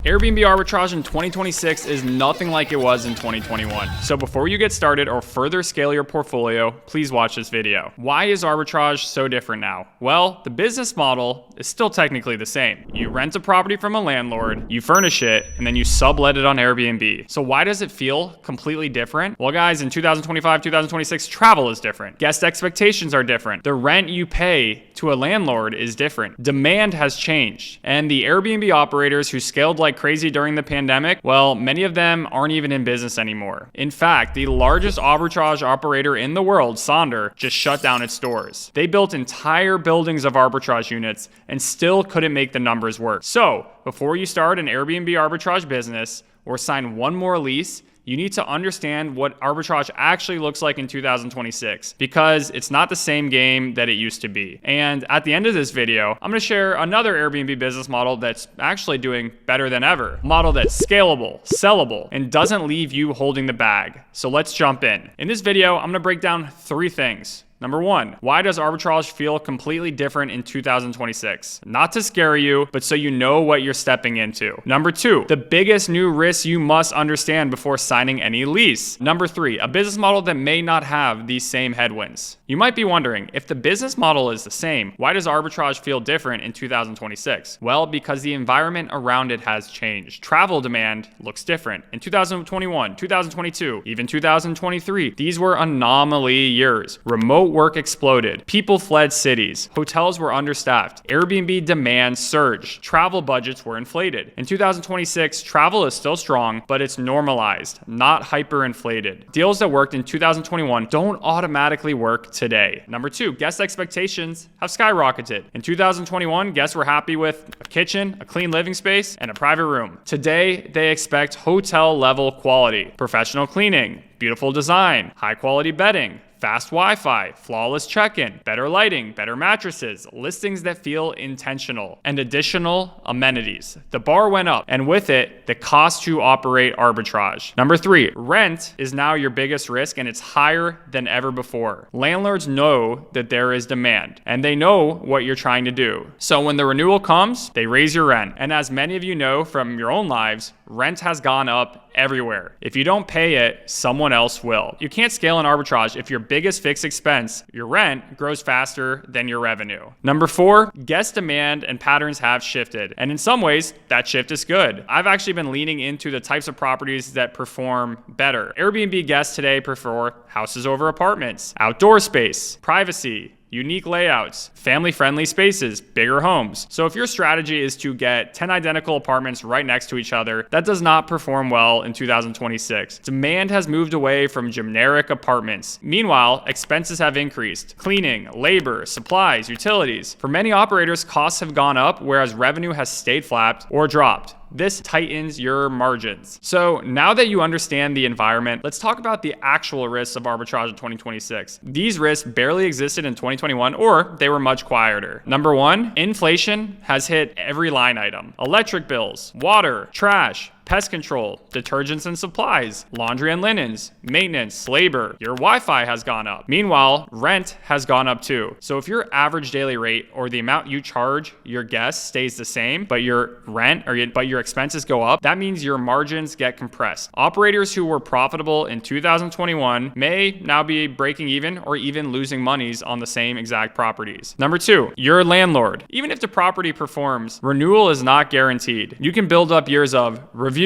Airbnb arbitrage in 2026 is nothing like it was in 2021. So before you get started or further scale your portfolio, please watch this video. Why is arbitrage so different now? Well, the business model is still technically the same. You rent a property from a landlord, you furnish it, and then you sublet it on Airbnb. So why does it feel completely different? Well, guys, in 2025, 2026, travel is different. Guest expectations are different. The rent you pay to a landlord is different. Demand has changed. And the Airbnb operators who scaled like crazy during the pandemic, well, many of them aren't even in business anymore. In fact, the largest arbitrage operator in the world, Sonder, just shut down its doors. They built entire buildings of arbitrage units and still couldn't make the numbers work. So, before you start an Airbnb arbitrage business or sign one more lease, you need to understand what arbitrage actually looks like in 2026 because it's not the same game that it used to be. And at the end of this video, I'm going to share another Airbnb business model that's actually doing better than ever. A model that's scalable, sellable, and doesn't leave you holding the bag. So let's jump in. In this video, I'm going to break down 3 things. Number 1, why does arbitrage feel completely different in 2026? Not to scare you, but so you know what you're stepping into. Number 2, the biggest new risks you must understand before signing any lease. Number 3, a business model that may not have these same headwinds. You might be wondering, if the business model is the same, why does arbitrage feel different in 2026? Well, because the environment around it has changed. Travel demand looks different. In 2021, 2022, even 2023, these were anomaly years. Remote work exploded. People fled cities. Hotels were understaffed. Airbnb demand surged. Travel budgets were inflated. In 2026, travel is still strong, but it's normalized, not hyperinflated. Deals that worked in 2021 don't automatically work today. Number 2, guest expectations have skyrocketed. In 2021, guests were happy with a kitchen, a clean living space, and a private room. Today, they expect hotel-level quality, professional cleaning, beautiful design, high-quality bedding, fast Wi-Fi, flawless check-in, better lighting, better mattresses, listings that feel intentional, and additional amenities. The bar went up, and with it, the cost to operate arbitrage. Number 3, rent is now your biggest risk, and it's higher than ever before. Landlords know that there is demand, and they know what you're trying to do. So when the renewal comes, they raise your rent. And as many of you know from your own lives, rent has gone up everywhere. If you don't pay it, someone else will. You can't scale an arbitrage if your biggest fixed expense, your rent, grows faster than your revenue. Number 4, guest demand and patterns have shifted. And in some ways, that shift is good. I've actually been leaning into the types of properties that perform better. Airbnb guests today prefer houses over apartments, outdoor space, privacy, unique layouts, family-friendly spaces, bigger homes. So if your strategy is to get 10 identical apartments right next to each other, that does not perform well in 2026. Demand has moved away from generic apartments. Meanwhile, expenses have increased. Cleaning, labor, supplies, utilities. For many operators, costs have gone up, whereas revenue has stayed flat or dropped. This tightens your margins. So now that you understand the environment, let's talk about the actual risks of arbitrage in 2026. These risks barely existed in 2021, or they were much quieter. Number 1, inflation has hit every line item. Electric bills, water, trash, pest control, detergents and supplies, laundry and linens, maintenance, labor. Your Wi-Fi has gone up. Meanwhile, rent has gone up too. So if your average daily rate or the amount you charge your guests stays the same, but your rent but your expenses go up, that means your margins get compressed. Operators who were profitable in 2021 may now be breaking even or even losing monies on the same exact properties. Number 2, your landlord. Even if the property performs, renewal is not guaranteed. You can build up years of reviews,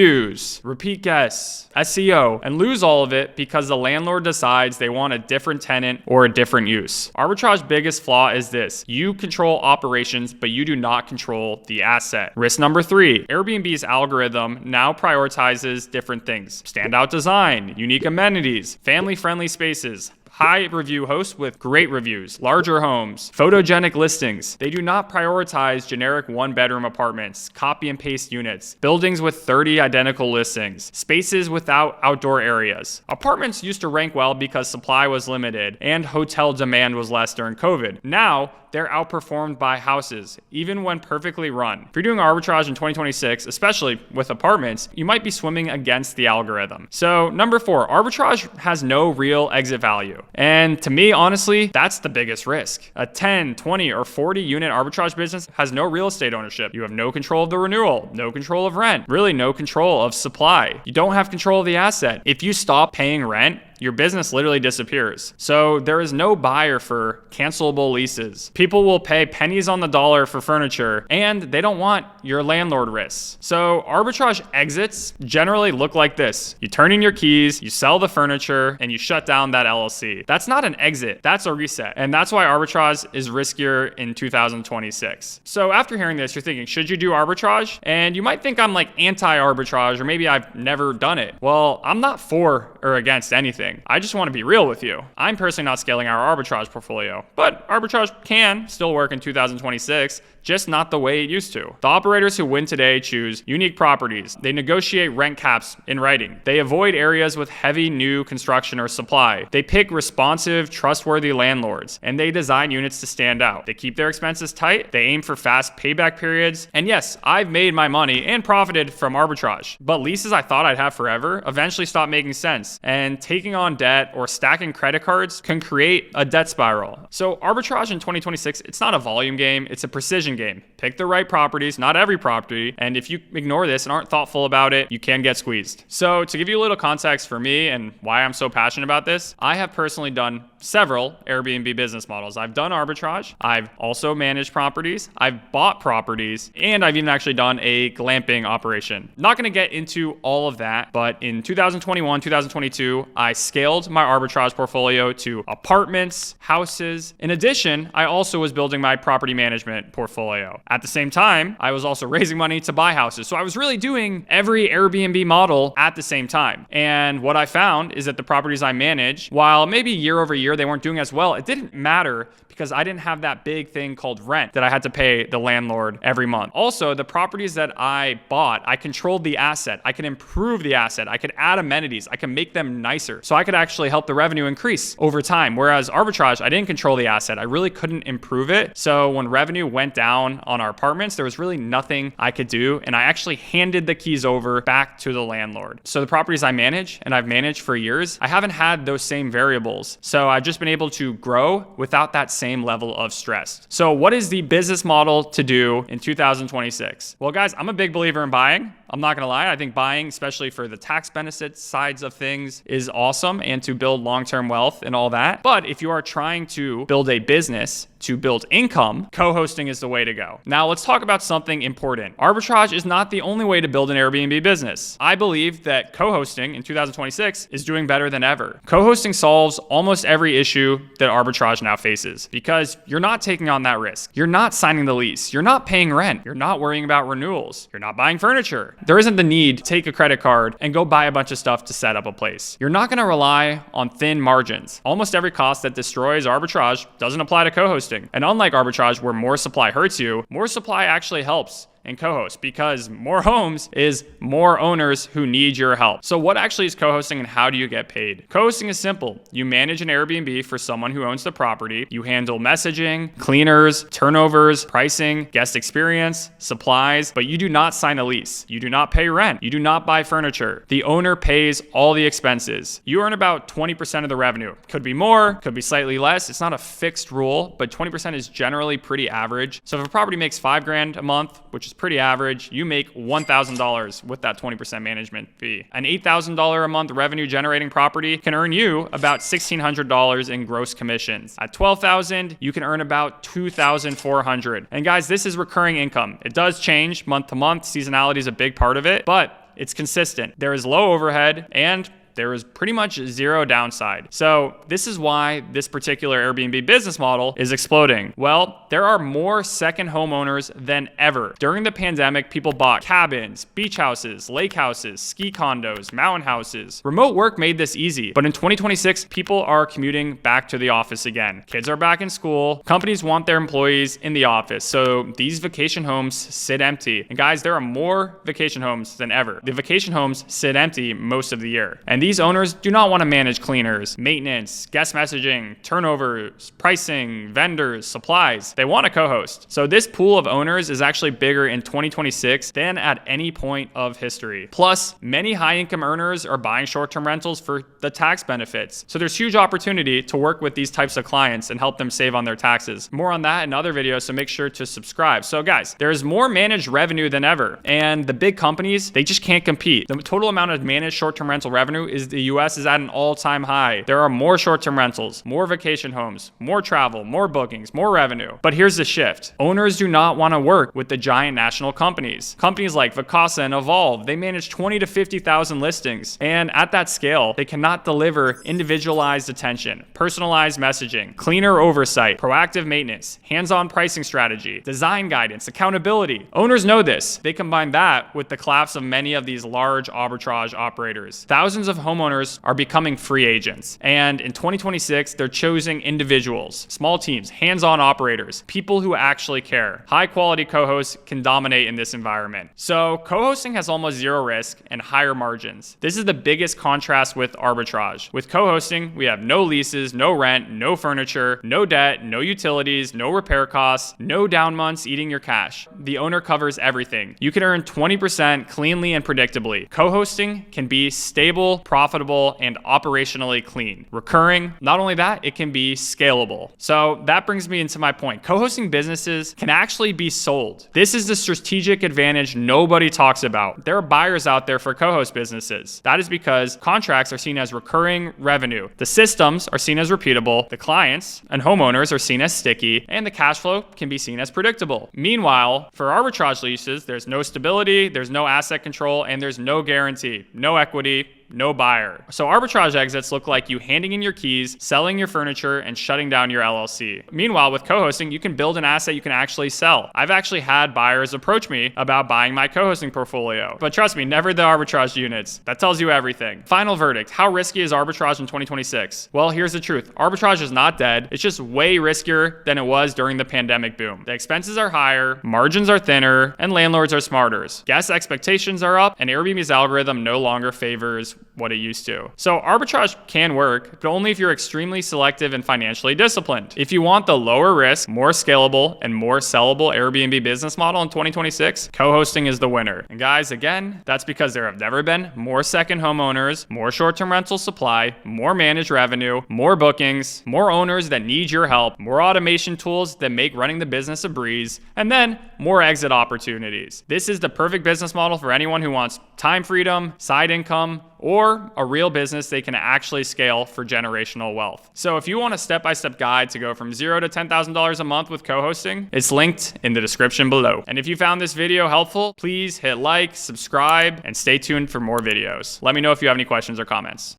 repeat guests, SEO, and lose all of it because the landlord decides they want a different tenant or a different use. Arbitrage's biggest flaw is this: you control operations, but you do not control the asset. Risk number 3, Airbnb's algorithm now prioritizes different things: standout design, unique amenities, family-friendly spaces, high review hosts with great reviews, larger homes, photogenic listings. They do not prioritize generic 1-bedroom apartments, copy and paste units, buildings with 30 identical listings, spaces without outdoor areas. Apartments used to rank well because supply was limited and hotel demand was less during COVID. Now, they're outperformed by houses, even when perfectly run. If you're doing arbitrage in 2026, especially with apartments, you might be swimming against the algorithm. So number 4, arbitrage has no real exit value. And to me, honestly, that's the biggest risk. A 10, 20, or 40 unit arbitrage business has no real estate ownership. You have no control of the renewal, no control of rent, really no control of supply. You don't have control of the asset. If you stop paying rent, your business literally disappears. So there is no buyer for cancelable leases. People will pay pennies on the dollar for furniture, and they don't want your landlord risks. So arbitrage exits generally look like this. You turn in your keys, you sell the furniture, and you shut down that LLC. That's not an exit, that's a reset. And that's why arbitrage is riskier in 2026. So after hearing this, you're thinking, should you do arbitrage? And you might think I'm like anti-arbitrage, or maybe I've never done it. Well, I'm not for or against anything. I just want to be real with you. I'm personally not scaling our arbitrage portfolio, but arbitrage can still work in 2026, just not the way it used to. The operators who win today choose unique properties. They negotiate rent caps in writing. They avoid areas with heavy new construction or supply. They pick responsive, trustworthy landlords, and they design units to stand out. They keep their expenses tight. They aim for fast payback periods. And yes, I've made my money and profited from arbitrage, but leases I thought I'd have forever eventually stopped making sense. And taking on debt or stacking credit cards can create a debt spiral. So arbitrage in 2026, it's not a volume game, it's a precision game. Pick the right properties, not every property, and if you ignore this and aren't thoughtful about it, you can get squeezed. So to give you a little context for me and why I'm so passionate about this, I have personally done several Airbnb business models. I've done arbitrage, I've also managed properties, I've bought properties, and I've even actually done a glamping operation. Not gonna get into all of that, but in 2021, 2022, I scaled my arbitrage portfolio to apartments, houses. In addition, I also was building my property management portfolio. At the same time, I was also raising money to buy houses. So I was really doing every Airbnb model at the same time. And what I found is that the properties I manage, while maybe year over year they weren't doing as well, it didn't matter because I didn't have that big thing called rent that I had to pay the landlord every month. Also, the properties that I bought, I controlled the asset. I could improve the asset. I could add amenities. I could make them nicer. So I could actually help the revenue increase over time. Whereas arbitrage, I didn't control the asset. I really couldn't improve it. So when revenue went down on our apartments, there was really nothing I could do. And I actually handed the keys over back to the landlord. So the properties I manage, and I've managed for years, I haven't had those same variables. So I've just been able to grow without that same level of stress. So what is the business model to do in 2026? Well, guys, I'm a big believer in buying. I'm not gonna lie, I think buying, especially for the tax benefits sides of things, is awesome and to build long-term wealth and all that. But if you are trying to build a business to build income, co-hosting is the way to go. Now let's talk about something important. Arbitrage is not the only way to build an Airbnb business. I believe that co-hosting in 2026 is doing better than ever. Co-hosting solves almost every issue that arbitrage now faces because you're not taking on that risk. You're not signing the lease. You're not paying rent. You're not worrying about renewals. You're not buying furniture. There isn't the need to take a credit card and go buy a bunch of stuff to set up a place. You're not gonna rely on thin margins. Almost every cost that destroys arbitrage doesn't apply to co-hosting. And unlike arbitrage where more supply hurts you, more supply actually helps and co-host because more homes is more owners who need your help. So what actually is co-hosting and how do you get paid? Co-hosting is simple. You manage an Airbnb for someone who owns the property. You handle messaging, cleaners, turnovers, pricing, guest experience, supplies, but you do not sign a lease. You do not pay rent. You do not buy furniture. The owner pays all the expenses. You earn about 20% of the revenue. Could be more, could be slightly less. It's not a fixed rule, but 20% is generally pretty average. So if a property makes $5,000 a month, which is pretty average, you make $1,000 with that 20% management fee. An $8,000 a month revenue generating property can earn you about $1,600 in gross commissions. At $12,000, you can earn about $2,400. And guys, this is recurring income. It does change month to month. Seasonality is a big part of it, but it's consistent. There is low overhead and there is pretty much zero downside. So this is why this particular Airbnb business model is exploding. Well, there are more second homeowners than ever. During the pandemic, people bought cabins, beach houses, lake houses, ski condos, mountain houses. Remote work made this easy, but in 2026, people are commuting back to the office again. Kids are back in school. Companies want their employees in the office. So these vacation homes sit empty. And guys, there are more vacation homes than ever. The vacation homes sit empty most of the year. And these owners do not want to manage cleaners, maintenance, guest messaging, turnovers, pricing, vendors, supplies. They want a co-host. So this pool of owners is actually bigger in 2026 than at any point of history. Plus, many high-income earners are buying short-term rentals for the tax benefits. So there's huge opportunity to work with these types of clients and help them save on their taxes. More on that in other videos, so make sure to subscribe. So guys, there's more managed revenue than ever, and the big companies, they just can't compete. The total amount of managed short-term rental revenue is the US is at an all-time high. There are more short-term rentals, more vacation homes, more travel, more bookings, more revenue. But here's the shift. Owners do not want to work with the giant national companies. Companies like Vacasa and Evolve, they manage 20 to 50,000 listings. And at that scale, they cannot deliver individualized attention, personalized messaging, cleaner oversight, proactive maintenance, hands-on pricing strategy, design guidance, accountability. Owners know this. They combine that with the collapse of many of these large arbitrage operators. Thousands of homeowners are becoming free agents. And in 2026, they're choosing individuals, small teams, hands-on operators, people who actually care. High-quality co-hosts can dominate in this environment. So co-hosting has almost zero risk and higher margins. This is the biggest contrast with arbitrage. With co-hosting, we have no leases, no rent, no furniture, no debt, no utilities, no repair costs, no down months eating your cash. The owner covers everything. You can earn 20% cleanly and predictably. Co-hosting can be stable, profitable, and operationally clean. Recurring, not only that, it can be scalable. So that brings me into my point. Co-hosting businesses can actually be sold. This is the strategic advantage nobody talks about. There are buyers out there for co-host businesses. That is because contracts are seen as recurring revenue. The systems are seen as repeatable. The clients and homeowners are seen as sticky, and the cash flow can be seen as predictable. Meanwhile, for arbitrage leases, there's no stability, there's no asset control, and there's no guarantee, no equity, no buyer. So arbitrage exits look like you handing in your keys, selling your furniture, and shutting down your LLC. Meanwhile, with co-hosting, you can build an asset you can actually sell. I've actually had buyers approach me about buying my co-hosting portfolio. But trust me, never the arbitrage units. That tells you everything. Final verdict. How risky is arbitrage in 2026? Well, here's the truth. Arbitrage is not dead. It's just way riskier than it was during the pandemic boom. The expenses are higher, margins are thinner, and landlords are smarter. Guest expectations are up, and Airbnb's algorithm no longer favors what it used to. So arbitrage can work, but only if you're extremely selective and financially disciplined. If you want the lower risk, more scalable, and more sellable Airbnb business model in 2026, co-hosting is the winner. And guys, again, that's because there have never been more second homeowners, more short-term rental supply, more managed revenue, more bookings, more owners that need your help, more automation tools that make running the business a breeze, and then more exit opportunities. This is the perfect business model for anyone who wants time freedom, side income, or a real business they can actually scale for generational wealth. So if you want a step-by-step guide to go from $0 to $10,000 a month with co-hosting, it's linked in the description below. And if you found this video helpful, please hit like, subscribe, and stay tuned for more videos. Let me know if you have any questions or comments.